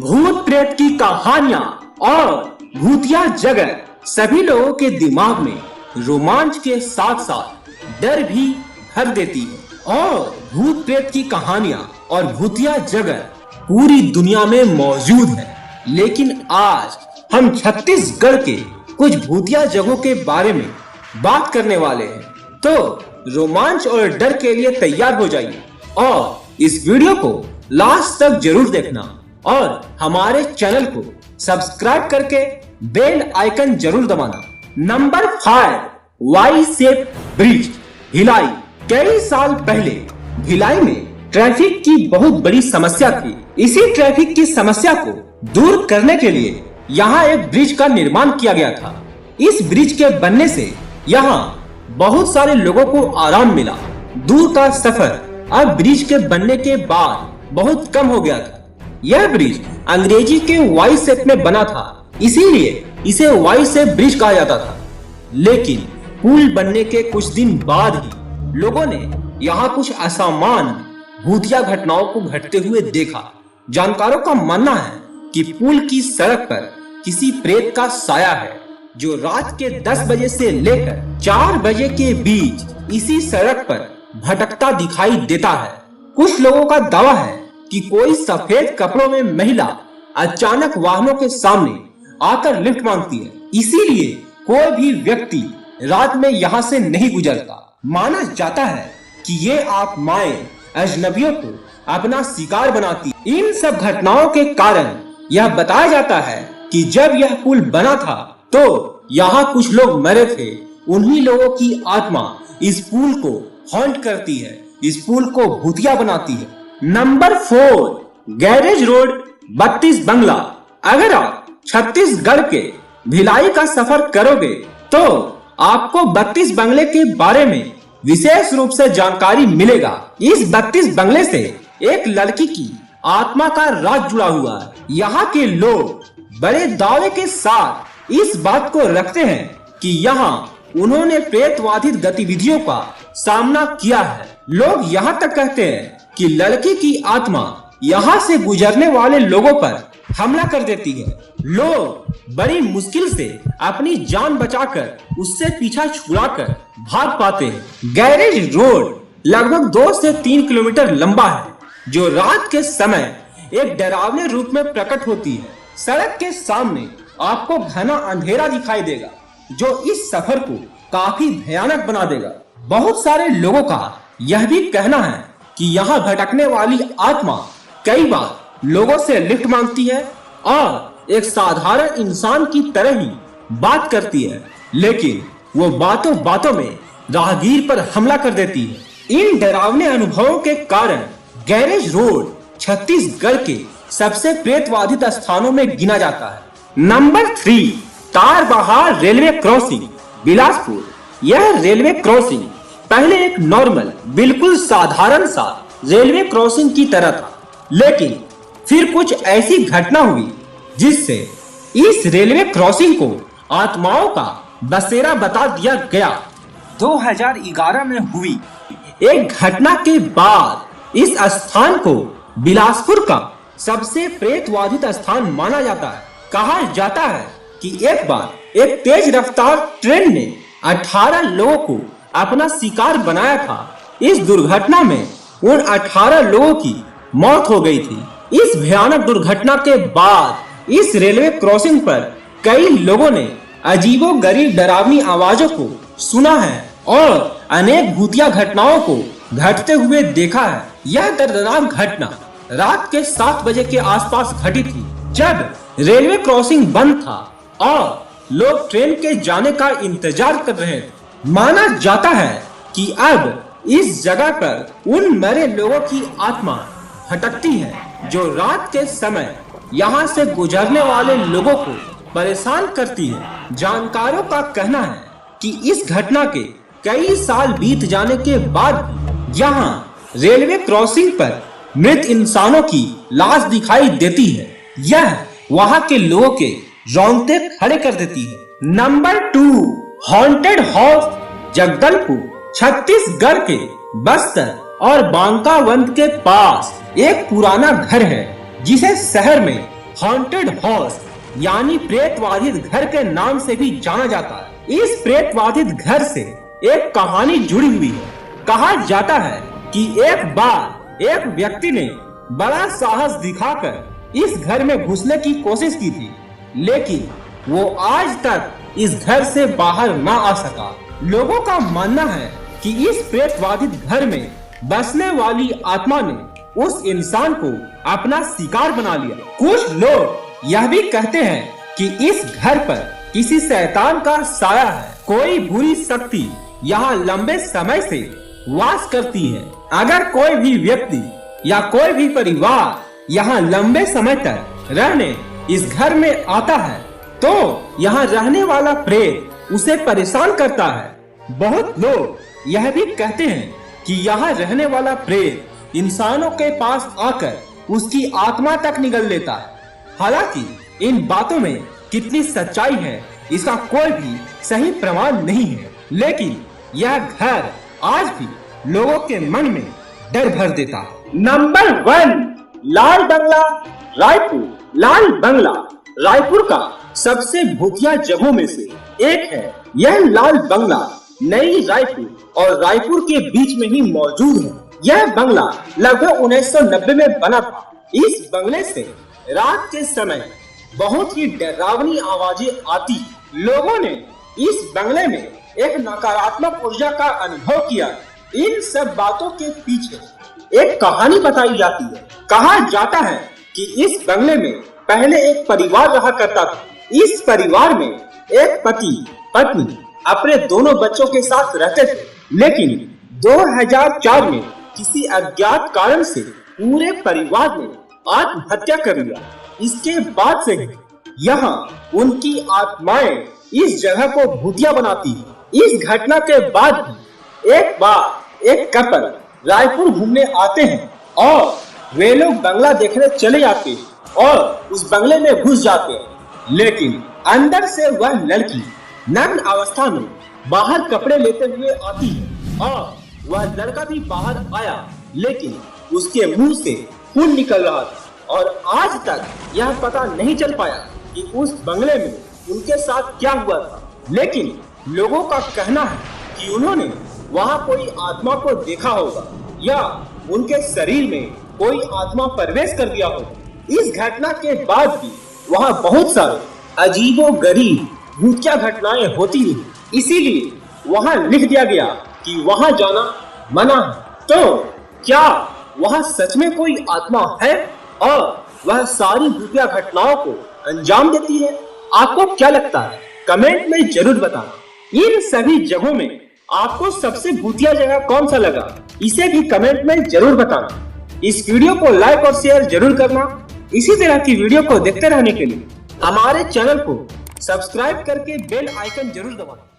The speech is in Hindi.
भूत प्रेत की कहानियां और भूतिया जगह सभी लोगों के दिमाग में रोमांच के साथ साथ डर भी भर देती है। और भूत प्रेत की कहानियां और भूतिया जगह पूरी दुनिया में मौजूद है, लेकिन आज हम छत्तीसगढ़ के कुछ भूतिया जगहों के बारे में बात करने वाले हैं। तो रोमांच और डर के लिए तैयार हो जाइए और इस वीडियो को लास्ट तक जरूर देखना और हमारे चैनल को सब्सक्राइब करके बेल आइकन जरूर दबाना। Number 5, Y shape bridge, Bhilai. कई साल पहले भिलाई में ट्रैफिक की बहुत बड़ी समस्या थी। इसी ट्रैफिक की समस्या को दूर करने के लिए यहाँ एक ब्रिज का निर्माण किया गया था। इस ब्रिज के बनने से यहाँ बहुत सारे लोगों को आराम मिला। दूर का सफर अब ब्रिज के बनने के बाद बहुत कम हो गया था। यह ब्रिज अंग्रेजी के वाई शेप में बना था, इसीलिए इसे वाई शेप ब्रिज कहा जाता था। लेकिन पुल बनने के कुछ दिन बाद ही लोगों ने यहाँ कुछ असामान्य भूतिया घटनाओं को घटते हुए देखा। जानकारों का मानना है कि पुल की सड़क पर किसी प्रेत का साया है जो रात के 10 बजे से लेकर 4 बजे के बीच इसी सड़क पर भटकता दिखाई देता है। कुछ लोगों का दावा है कि कोई सफेद कपड़ों में महिला अचानक वाहनों के सामने आकर लिफ्ट मांगती है, इसीलिए कोई भी व्यक्ति रात में यहाँ से नहीं गुजरता। माना जाता है कि ये आत्माएं अजनबियों को अपना शिकार बनाती। इन सब घटनाओं के कारण यह बताया जाता है कि जब यह पुल बना था तो यहाँ कुछ लोग मरे थे। उन्हीं लोगों की आत्मा इस पुल को हॉन्ट करती है, इस पुल को भूतिया बनाती है। नंबर 4, गैरेज रोड 32 बंगला। अगर आप छत्तीसगढ़ के भिलाई का सफर करोगे तो आपको 32 बंगले के बारे में विशेष रूप से जानकारी मिलेगा। इस 32 बंगले से एक लड़की की आत्मा का राज जुड़ा हुआ है। यहाँ के लोग बड़े दावे के साथ इस बात को रखते हैं कि यहाँ उन्होंने प्रेतवाधित गतिविधियों का सामना किया है। लोग यहाँ तक कहते हैं कि लड़की की आत्मा यहाँ से गुजरने वाले लोगों पर हमला कर देती है। लोग बड़ी मुश्किल से अपनी जान बचाकर उससे पीछा छुड़ाकर भाग पाते हैं। गैरेज रोड लगभग 2 से 3 किलोमीटर लंबा है, जो रात के समय एक डरावने रूप में प्रकट होती है। सड़क के सामने आपको घना अंधेरा दिखाई देगा, जो इस सफर को काफी भयानक बना देगा। बहुत सारे लोगों का यह भी कहना है कि यहाँ भटकने वाली आत्मा कई बार लोगों से लिफ्ट मांगती है और एक साधारण इंसान की तरह ही बात करती है, लेकिन वो बातों बातों में राहगीर पर हमला कर देती है। इन डरावने अनुभवों के कारण गैरेज रोड छत्तीसगढ़ के सबसे प्रेतवाधित स्थानों में गिना जाता है। Number 3, Tarbahar railway crossing, Bilaspur. यह रेलवे क्रॉसिंग पहले एक नॉर्मल, बिल्कुल साधारण सा रेलवे क्रॉसिंग की तरह था, लेकिन फिर कुछ ऐसी घटना हुई जिससे इस रेलवे क्रॉसिंग को आत्माओं का बसेरा बता दिया गया। 2011 में हुई एक घटना के बाद इस स्थान को बिलासपुर का सबसे प्रेतवाधित स्थान माना जाता है। कहा जाता है कि एक बार एक तेज रफ्तार ट्रेन ने 18 लोगों को अपना शिकार बनाया था। इस दुर्घटना में उन 18 लोगों की मौत हो गई थी। इस भयानक दुर्घटना के बाद इस रेलवे क्रॉसिंग पर कई लोगों ने अजीबोगरीब डरावनी आवाजों को सुना है और अनेक भूतिया घटनाओं को घटते हुए देखा है। यह दर्दनाक घटना रात के 7 बजे के आसपास घटी थी, जब रेलवे क्रॉसिंग बंद था और लोग ट्रेन के जाने का इंतजार कर रहे थे। माना जाता है कि अब इस जगह पर उन मरे लोगों की आत्मा भटकती है, जो रात के समय यहाँ से गुजरने वाले लोगों को परेशान करती है। जानकारों का कहना है कि इस घटना के कई साल बीत जाने के बाद यहाँ रेलवे क्रॉसिंग पर मृत इंसानों की लाश दिखाई देती है। यह वहाँ के लोगों के रोंगटे खड़े कर देती है। Number 2, haunted house, Jagdalpur. Chhattisgarh के बस्तर और बांकावंत के पास एक पुराना घर है जिसे शहर में हॉन्टेड हाउस यानी प्रेत बाधित घर के नाम से भी जाना जाता है। इस प्रेत बाधित घर से एक कहानी जुड़ी हुई है। कहा जाता है कि एक बार एक व्यक्ति ने बड़ा साहस दिखाकर इस घर में घुसने की कोशिश की थी, लेकिन वो आज तक इस घर से बाहर ना आ सका। लोगों का मानना है कि इस प्रेत बाधित घर में बसने वाली आत्मा ने उस इंसान को अपना शिकार बना लिया। कुछ लोग यह भी कहते हैं कि इस घर पर किसी शैतान का साया है, कोई बुरी शक्ति यहाँ लंबे समय से वास करती है। अगर कोई भी व्यक्ति या कोई भी परिवार यहाँ लंबे समय तक रहने इस घर में आता है तो यहाँ रहने वाला प्रेत उसे परेशान करता है। बहुत लोग यह भी कहते हैं कि यहाँ रहने वाला प्रेत इंसानों के पास आकर उसकी आत्मा तक निगल लेता है। हालांकि इन बातों में कितनी सच्चाई है इसका कोई भी सही प्रमाण नहीं है, लेकिन यह घर आज भी लोगों के मन में डर भर देता है। नंबर 1, लाल बंगला रायपुर। लाल बंगला रायपुर का सबसे भूतिया जगहों में से एक है। यह लाल बंगला नई रायपुर और रायपुर के बीच में ही मौजूद है। यह बंगला लगभग 1990 में बना था। इस बंगले से रात के समय बहुत ही डरावनी आवाजें आती। लोगों ने इस बंगले में एक नकारात्मक ऊर्जा का अनुभव किया। इन सब बातों के पीछे एक कहानी बताई जाती है। कहा जाता है कि इस बंगले में पहले एक परिवार रहा करता था। इस परिवार में एक पति पत्नी अपने दोनों बच्चों के साथ रहते थे, लेकिन 2004 में किसी अज्ञात कारण से पूरे परिवार ने आत्महत्या कर लिया। इसके बाद से यहाँ उनकी आत्माएं इस जगह को भूतिया बनाती है। इस घटना के बाद भी एक बार एक कपल रायपुर घूमने आते हैं और वे लोग बंगला देखने चले जाते हैं और उस बंगले में घुस जाते हैं, लेकिन अंदर से वह लड़की नग्न अवस्था में बाहर कपड़े लेते हुए आती है और वह लड़का भी बाहर आया, लेकिन उसके मुंह से खून निकल रहा था और आज तक यह पता नहीं चल पाया कि उस बंगले में उनके साथ क्या हुआ था। लेकिन लोगों का कहना है कि उन्होंने वहां कोई आत्मा को देखा होगा या उनके शरीर में कोई आत्मा प्रवेश कर दिया होगा। इस घटना के बाद भी वहां बहुत सारे अजीबोगरीब भूतिया घटनाएं होती रही, इसीलिए वहां लिख दिया गया कि वहां जाना मना है। तो क्या वहां सच में कोई आत्मा है और वह सारी भूतिया घटनाओं को अंजाम देती है? आपको क्या लगता है? कमेंट में जरूर बताना। इन सभी जगहों में आपको सबसे भूतिया जगह कौन सा लगा, इसे भी कमेंट में जरूर बताना। इस वीडियो को लाइक और शेयर जरूर करना। इसी तरह की वीडियो को देखते रहने के लिए हमारे चैनल को सब्सक्राइब करके बेल आइकन जरूर दबाना।